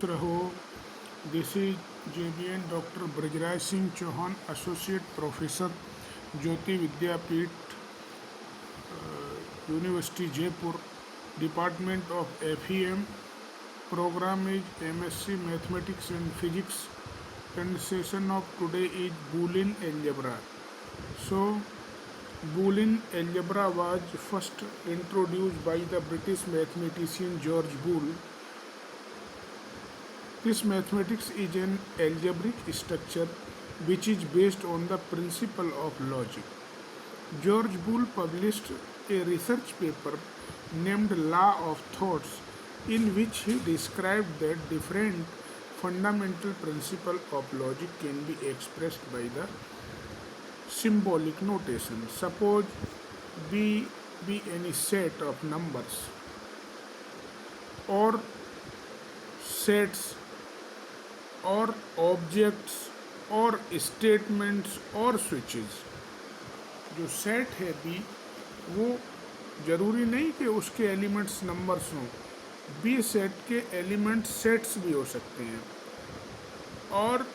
रहो। This is JBN doctor Brajraj Singh Chauhan, associate professor, Jyoti Vidyapeeth, University Jaipur, department of FEM. Program is MSc Mathematics and Physics, and session of today is Boolean algebra. So, Boolean algebra was first introduced by the British mathematician George Boole. This mathematics is an algebraic structure which is based on the principle of logic. George Boole published a research paper named Law of Thoughts, in which he described that different fundamental principles of logic can be expressed by the symbolic notation. Suppose B be any set of numbers or sets और objects और statements और switches. जो set है B, वो ज़रूरी नहीं कि उसके एलिमेंट्स नंबर्स हों। बी सेट के एलिमेंट्स सेट्स भी हो सकते हैं और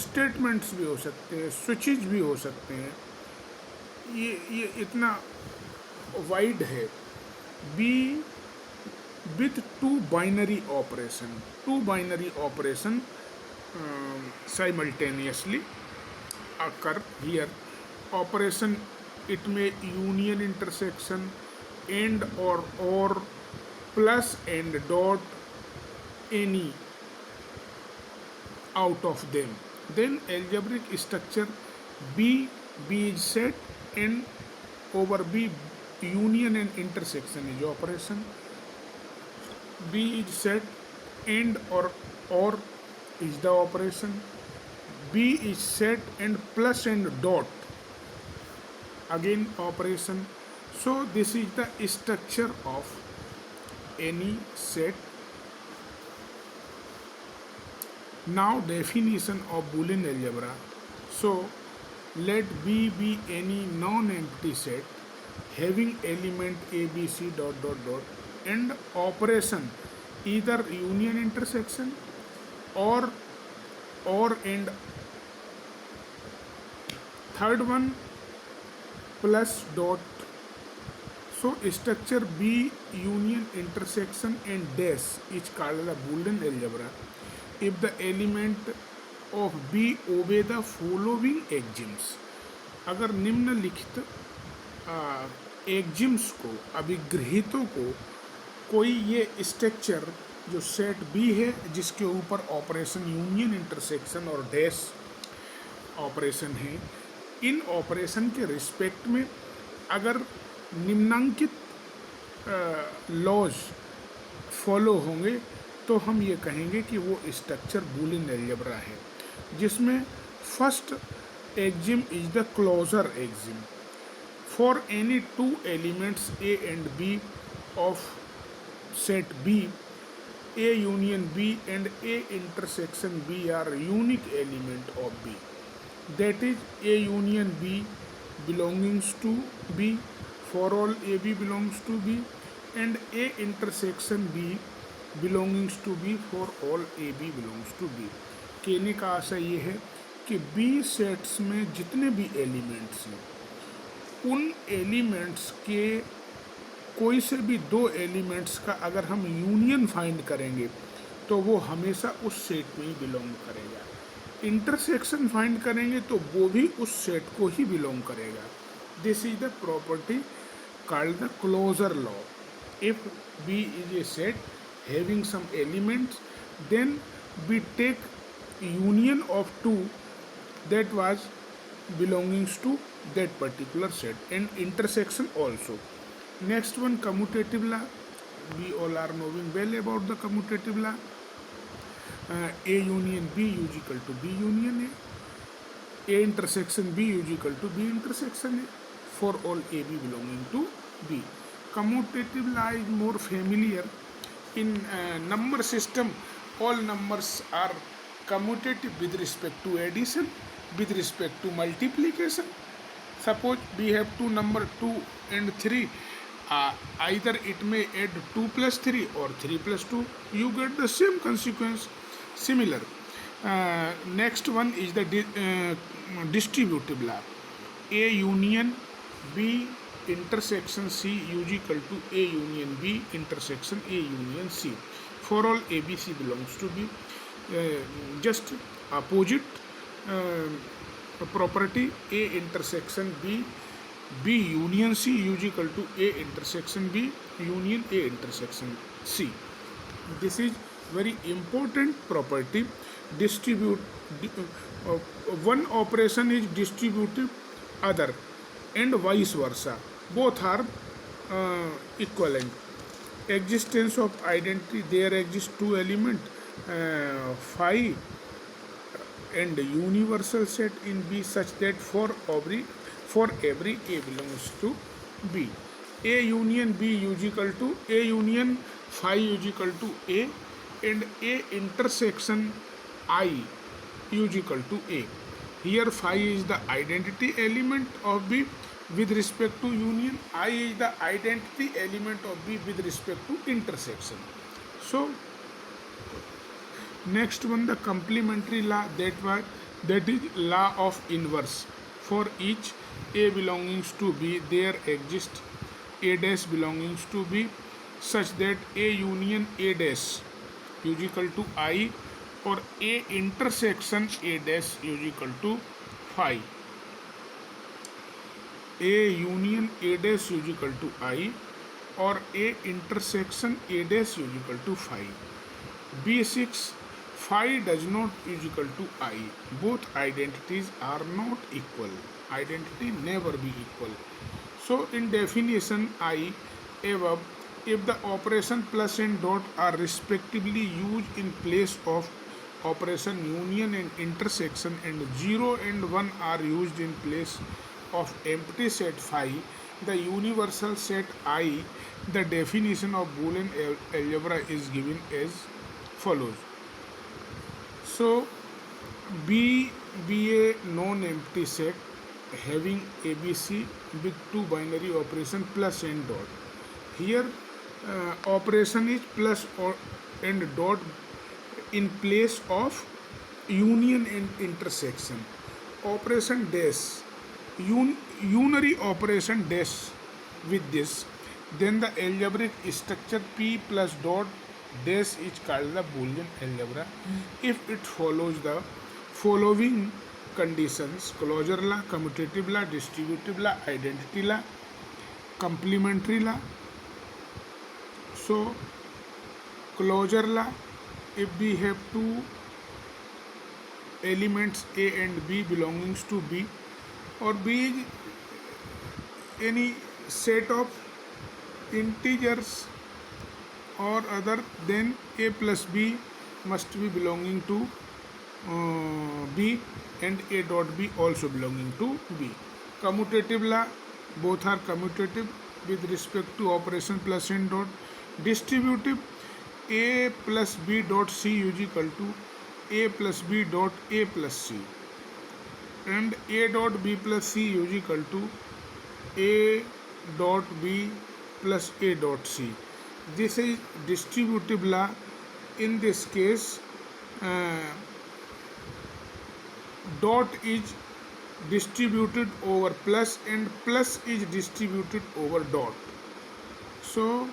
स्टेटमेंट्स भी हो सकते हैं, स्विचेस भी हो सकते हैं। ये इतना वाइड है। B with two binary operation simultaneously occur here. Operation, it may union, intersection, and or plus and dot, any out of them. Then algebraic structure B is set, and over B union and intersection is operation. B is set, and or is the operation. B is set and plus and dot, again operation. So this is the structure of any set. Now definition of Boolean algebra. So let B be any non-empty set having element A, B, C dot dot dot, and operation either union, intersection or and third one plus dot. So structure B union, intersection and dash is called the Boolean algebra if the element of B obey the following axioms. अगर निम्नलिखित एक्जिम्स को, अभिगृहितों को, कोई ये structure जो set B है जिसके ऊपर ऑपरेशन यूनियन, इंटरसेक्शन और डैश ऑपरेशन है, इन ऑपरेशन के रिस्पेक्ट में अगर निम्नांकित लॉज फॉलो होंगे तो हम ये कहेंगे कि वो स्ट्रक्चर बूलियन अलजेब्रा है, जिसमें first axiom is the closure axiom. For any two elements A and B of set B, A union B and A intersection B are unique element of B. That is, A union B belongs to B for all AB belongs to B, and A intersection B belongs to B for all AB belongs to B. कहने का आशय ये है कि B sets में जितने भी elements हैं, उन एलिमेंट्स के कोई से भी दो एलिमेंट्स का अगर हम यूनियन फाइंड करेंगे तो वो हमेशा उस सेट में ही बिलोंग करेगा. इंटरसेक्शन फाइंड करेंगे तो वो भी उस सेट को ही बिलोंग करेगा. This is the property called the closure law. If B is a set having some elements, then we take union of two that was belongs to that particular set, and intersection also. Next one, commutative law. We all are knowing well about the commutative law. A union B is equal to B union A. A intersection B is equal to B intersection A for all AB belonging to B. Commutative law is more familiar in number system. All numbers are commutative with respect to addition, with respect to multiplication. Suppose we have two number 2 and 3 either it may add 2 plus 3 or 3 plus 2, you get the same consequence. Similar, next one is the distributive law. A union B intersection C is equal to A union B intersection A union C. For all ABC belongs to B. Just opposite property, A intersection B, B union C is equal to A intersection B union A intersection C. This is very important property. Distribute one operation is distributive other and vice versa, both are equivalent. Existence of identity, there exist two element phi and universal set in B such that for every A belongs to B. A union B is equal to A union phi is equal to A and A intersection I is equal to A. Here phi is the identity element of B with respect to union, I is the identity element of B with respect to intersection. So next one, the complementary law, that is law of inverse. For each A belongings to B, there exists A dash belongings to B such that A union A dash is equal to I or A intersection A dash is equal to phi. A union A dash is equal to I or A intersection A dash is equal to phi. B6, phi does not is equal to I. Both identities are not equal. Identity never be equal. So in definition I above, if the operation plus and dot are respectively used in place of operation union and intersection and 0 and 1 are used in place of empty set phi, the universal set I, the definition of Boolean algebra is given as follows. So B be a non-empty set having ABC with two binary operation plus and dot. Here operation is plus or and dot in place of union and intersection. Operation dash, unary operation dash with this, then the algebraic structure P plus dot dash is called the Boolean algebra if it follows the following conditions: closure law, commutative law, distributive law, identity law, complementary law. So closure law, if we have two elements A and B belongings to B, or B is any set of integers or other, then A plus B must be belonging to B and A dot B also belonging to B. Commutative law, both are commutative with respect to operation plus and dot. Distributive, A plus B dot C is equal to A plus B dot A plus C and A dot B plus C is equal to A dot B plus A dot C. This is distributive law. In this case dot is distributed over plus and plus is distributed over dot. So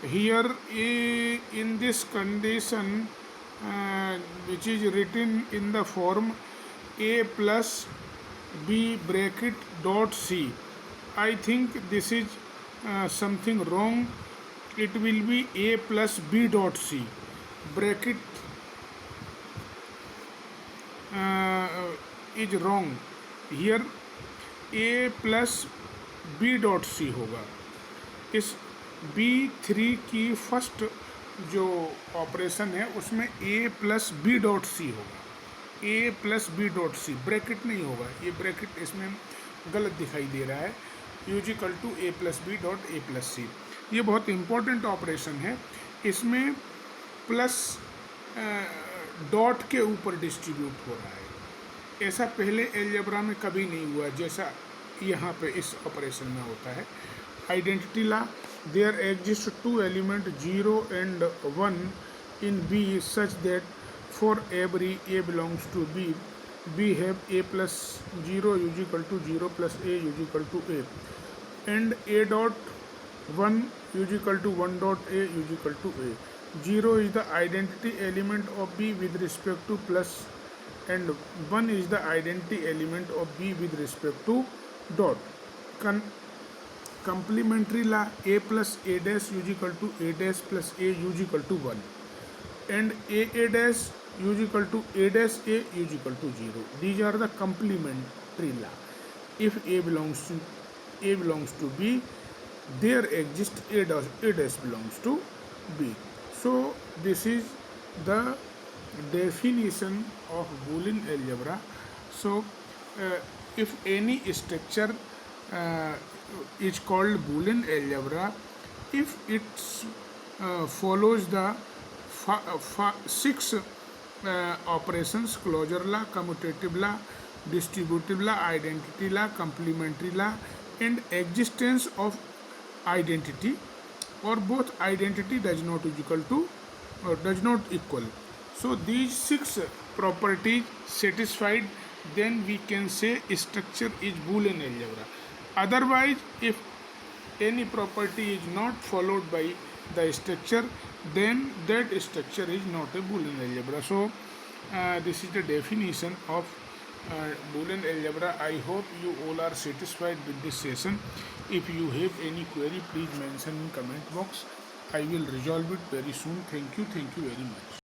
here in this condition which is written in the form A plus B bracket dot C, I think this is something wrong. It will be A plus B dot C bracket is wrong. Here A plus B dot C होगा. इस B3 की first जो operation है उसमें A plus B dot C होगा. A plus B dot C bracket नहीं होगा. ये ब्रैकेट इसमें गलत दिखाई दे रहा है. Equal to A plus B dot A plus C. ये बहुत इंपॉर्टेंट ऑपरेशन है. इसमें प्लस डॉट के ऊपर डिस्ट्रीब्यूट हो रहा है. ऐसा पहले अलजेब्रा में कभी नहीं हुआ जैसा यहाँ पे इस ऑपरेशन में होता है. Identity law, there exist two elements 0 and 1 in B such that for every A belongs to B, B have A plus 0 is equal to 0 plus A is equal to A, and A dot 1 is equal to 1 dot A is equal to A. 0 is the identity element of B with respect to plus, and 1 is the identity element of B with respect to dot. Complementary law, A plus A dash is equal to A dash plus A is equal to 1, and A dash is equal to A dash A is equal to 0. These are the complementary law. If A belongs to B, there exists A dash belongs to B. So this is the definition of Boolean algebra. So if any structure is called Boolean algebra if it follows the six operations: closure law, commutative law, distributive law, identity law, complementary law, and existence of identity, or both identity does not equal to or does not equal. So these six properties satisfied, then we can say structure is Boolean algebra. Otherwise, if any property is not followed by the structure, then that structure is not a Boolean algebra. So this is the definition of Boolean algebra. I hope you all are satisfied with this session. If you have any query, please mention in comment box. I will resolve it very soon. Thank you very much.